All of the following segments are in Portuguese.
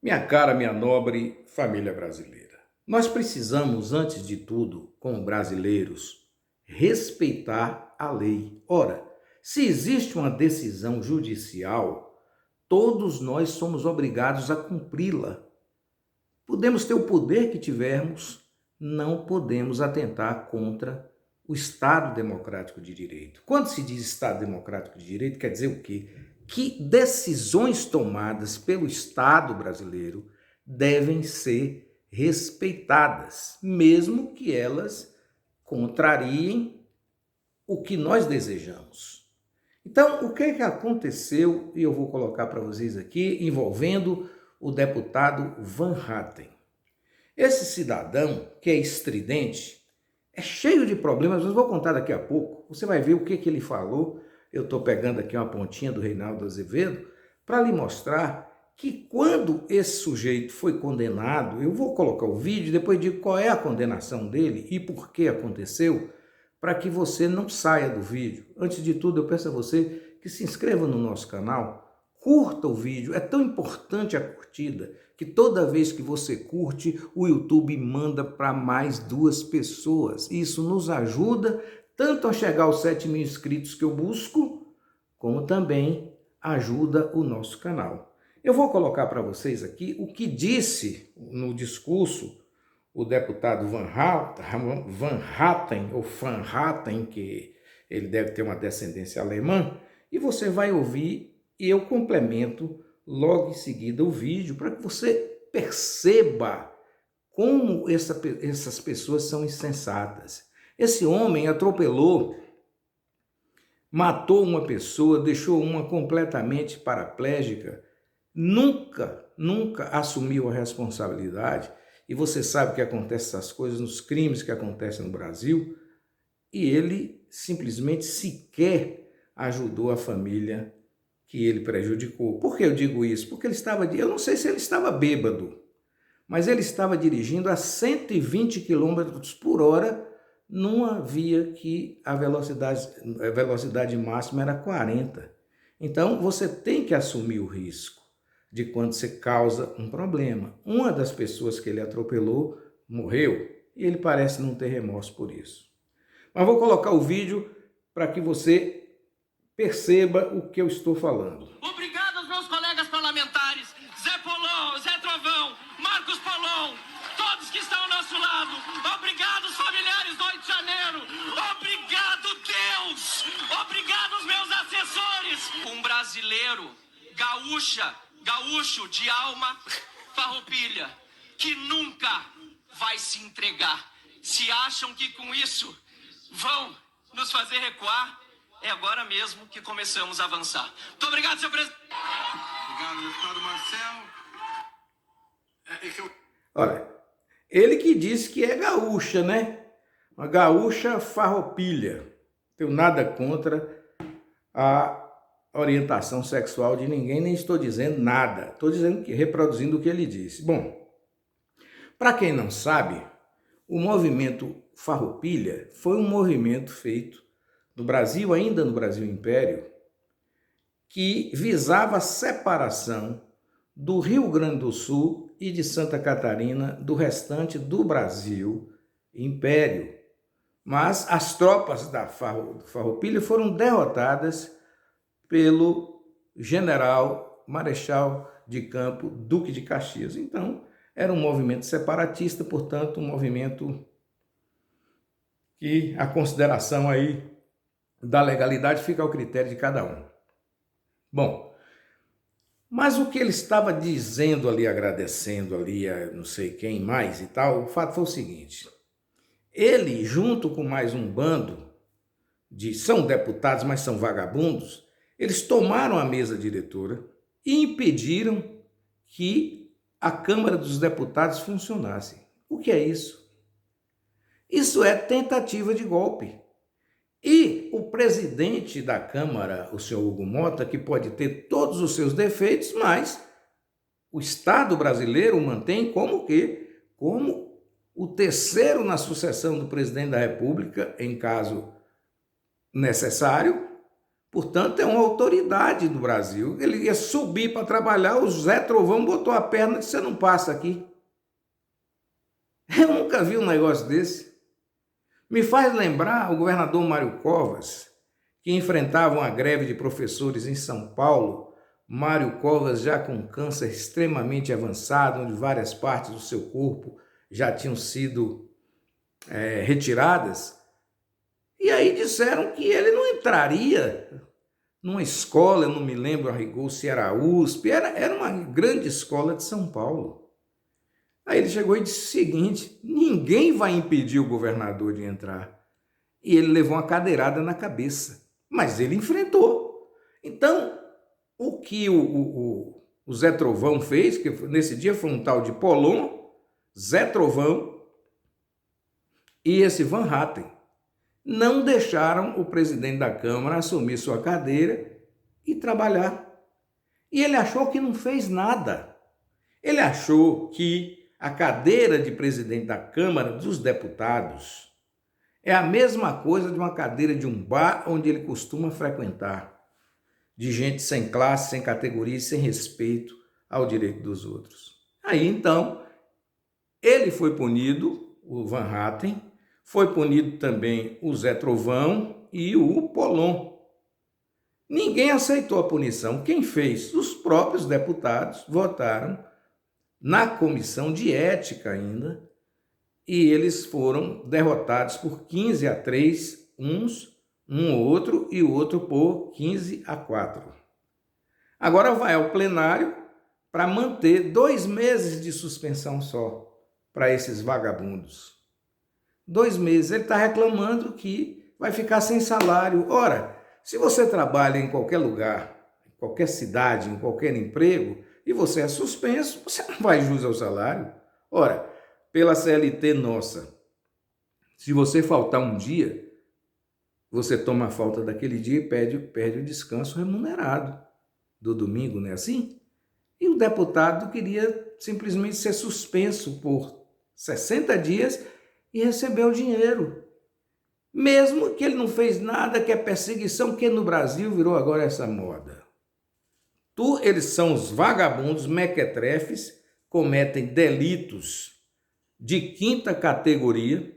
Minha cara, minha nobre família brasileira, nós precisamos, antes de tudo, como brasileiros, respeitar a lei. Ora, se existe uma decisão judicial, todos nós somos obrigados a cumpri-la. Podemos ter o poder que tivermos, não podemos atentar contra o Estado Democrático de Direito. Quando se diz Estado Democrático de Direito, quer dizer o quê? Que decisões tomadas pelo Estado brasileiro devem ser respeitadas, mesmo que elas contrariem o que nós desejamos. Então, o que é que aconteceu, e eu vou colocar para vocês aqui, envolvendo o deputado Van Hatten. Esse cidadão, que é estridente, é cheio de problemas, mas vou contar daqui a pouco. Você vai ver o que ele falou. Eu estou pegando aqui uma pontinha do Reinaldo Azevedo para lhe mostrar que quando esse sujeito foi condenado, eu vou colocar o vídeo e depois digo qual é a condenação dele e por que aconteceu, para que você não saia do vídeo. Antes de tudo, eu peço a você que se inscreva no nosso canal, curta o vídeo, é tão importante a curtida, que toda vez que você curte, o YouTube manda para mais 2 pessoas. Isso nos ajuda tanto a chegar aos 7.000 inscritos que eu busco, como também ajuda o nosso canal. Eu vou colocar para vocês aqui o que disse no discurso o deputado Van Hatten, ou Van Hatten, que ele deve ter uma descendência alemã, e você vai ouvir e eu complemento logo em seguida o vídeo para que você perceba como essas pessoas são insensatas. Esse homem atropelou, matou uma pessoa, deixou uma completamente paraplégica, nunca assumiu a responsabilidade. E você sabe que acontecem essas coisas nos crimes que acontecem no Brasil, e ele simplesmente sequer ajudou a família que ele prejudicou. Por que eu digo isso? Porque ele estava, eu não sei se ele estava bêbado, mas ele estava dirigindo a 120 km por hora numa via que a velocidade máxima era 40. Então você tem que assumir o risco de quando você causa um problema. Uma das pessoas que ele atropelou morreu e ele parece não ter remorso por isso. Mas vou colocar o vídeo para que você perceba o que eu estou falando. Obrigado aos meus colegas parlamentares, Zé Polão, Zé Trovão, Marcos Polão, todos que estão ao nosso lado. Obrigado aos familiares do 8 de janeiro. Obrigado, Deus. Obrigado aos meus assessores. Um brasileiro, gaúcho de alma farroupilha, que nunca vai se entregar. Se acham que com isso vão nos fazer recuar, é agora mesmo que começamos a avançar. Muito obrigado, senhor presidente. Obrigado, deputado Marcelo. Olha, ele que disse que é gaúcha, né? Uma gaúcha farroupilha. Não tenho nada contra a orientação sexual de ninguém, nem estou dizendo nada. Estou dizendo que reproduzindo o que ele disse. Bom, para quem não sabe, o movimento Farroupilha foi um movimento feito no Brasil, ainda no Brasil Império, que visava a separação do Rio Grande do Sul e de Santa Catarina do restante do Brasil Império. Mas as tropas da Farroupilha foram derrotadas pelo general Marechal de Campo Duque de Caxias. Então, era um movimento separatista, portanto, um movimento que a consideração aí da legalidade fica ao critério de cada um. Bom, mas o que ele estava dizendo ali, agradecendo ali a não sei quem mais e tal, o fato foi o seguinte: ele, junto com mais um bando são deputados, mas são vagabundos, eles tomaram a mesa diretora e impediram que a Câmara dos Deputados funcionasse. O que é isso? Isso é tentativa de golpe. E o presidente da Câmara, o senhor Hugo Mota, que pode ter todos os seus defeitos, mas o Estado brasileiro o mantém como o quê? Como o terceiro na sucessão do presidente da República, em caso necessário, Portanto, é uma autoridade do Brasil. Ele ia subir para trabalhar, o Zé Trovão botou a perna e disse: você não passa aqui. Eu nunca vi um negócio desse. Me faz lembrar o governador Mário Covas, que enfrentava uma greve de professores em São Paulo. Mário Covas já com câncer extremamente avançado, onde várias partes do seu corpo já tinham sido retiradas. E aí disseram que ele não entraria numa escola, eu não me lembro a rigor se era a USP, era uma grande escola de São Paulo. Aí ele chegou e disse o seguinte: ninguém vai impedir o governador de entrar. E ele levou uma cadeirada na cabeça, mas ele enfrentou. Então, o que o Zé Trovão fez, que nesse dia foi um tal de Polon, Zé Trovão e esse Van Hatten, não deixaram o presidente da Câmara assumir sua cadeira e trabalhar. E ele achou que não fez nada. Ele achou que a cadeira de presidente da Câmara dos Deputados é a mesma coisa de uma cadeira de um bar onde ele costuma frequentar, de gente sem classe, sem categoria e sem respeito ao direito dos outros. Aí, então, ele foi punido, o Van Hatten, foi punido também o Zé Trovão e o Polon. Ninguém aceitou a punição. Quem fez? Os próprios deputados votaram na comissão de ética ainda, e eles foram derrotados por 15-3, um outro, e o outro por 15-4. Agora vai ao plenário para manter 2 meses de suspensão só para esses vagabundos. 2 meses. Ele está reclamando que vai ficar sem salário. Ora, se você trabalha em qualquer lugar, em qualquer cidade, em qualquer emprego, e você é suspenso, você não vai jus ao salário. Ora, pela CLT nossa, se você faltar um dia, você toma a falta daquele dia e perde o descanso remunerado do domingo, não é assim? E o deputado queria simplesmente ser suspenso por 60 dias e receber o dinheiro. Mesmo que ele não fez nada, que é perseguição, que no Brasil virou agora essa moda. Eles são os vagabundos, mequetrefes, cometem delitos de 5ª categoria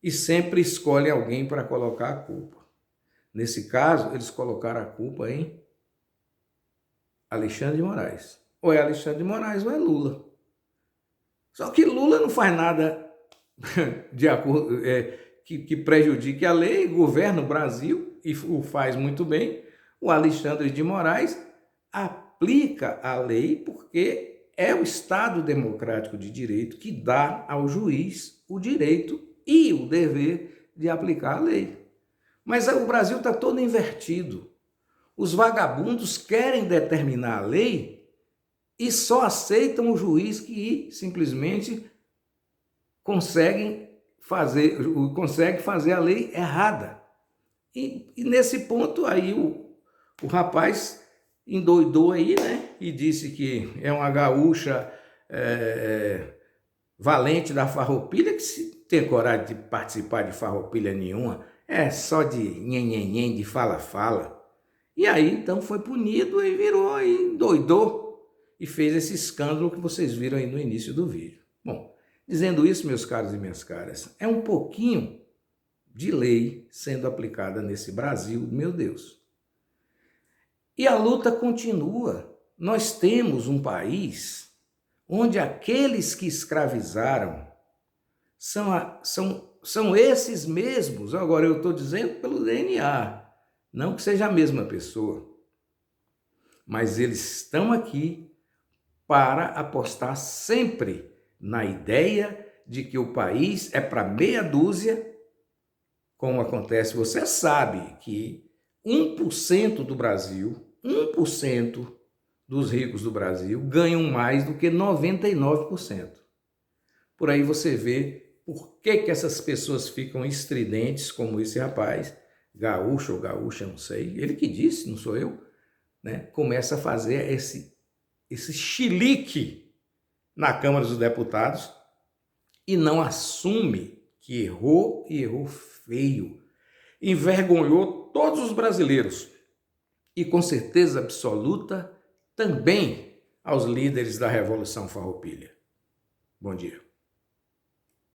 e sempre escolhem alguém para colocar a culpa. Nesse caso, eles colocaram a culpa em Alexandre de Moraes. Ou é Alexandre de Moraes ou é Lula. Só que Lula não faz nada de acordo, que prejudique a lei, governa o Brasil e o faz muito bem. O Alexandre de Moraes aplica a lei porque é o Estado democrático de direito que dá ao juiz o direito e o dever de aplicar a lei. Mas o Brasil está todo invertido. Os vagabundos querem determinar a lei e só aceitam o juiz que simplesmente consegue fazer a lei errada. E nesse ponto aí o rapaz endoidou aí, né? E disse que é uma gaúcha valente da farroupilha, que se tem coragem de participar de farroupilha nenhuma, é só de nhenhenhen, de fala-fala. E aí, então, foi punido e virou e endoidou e fez esse escândalo que vocês viram aí no início do vídeo. Bom, dizendo isso, meus caros e minhas caras, é um pouquinho de lei sendo aplicada nesse Brasil, meu Deus. E a luta continua. Nós temos um país onde aqueles que escravizaram são esses mesmos. Agora, eu estou dizendo pelo DNA, não que seja a mesma pessoa, mas eles estão aqui para apostar sempre na ideia de que o país é para meia dúzia, como acontece, você sabe que 1% do Brasil, 1% dos ricos do Brasil ganham mais do que 99%. Por aí você vê por que essas pessoas ficam estridentes, como esse rapaz, gaúcho ou gaúcha, não sei, ele que disse, não sou eu, né? Começa a fazer esse chilique na Câmara dos Deputados e não assume que errou e errou feio. Envergonhou todos os brasileiros e, com certeza absoluta, também aos líderes da Revolução Farroupilha. Bom dia.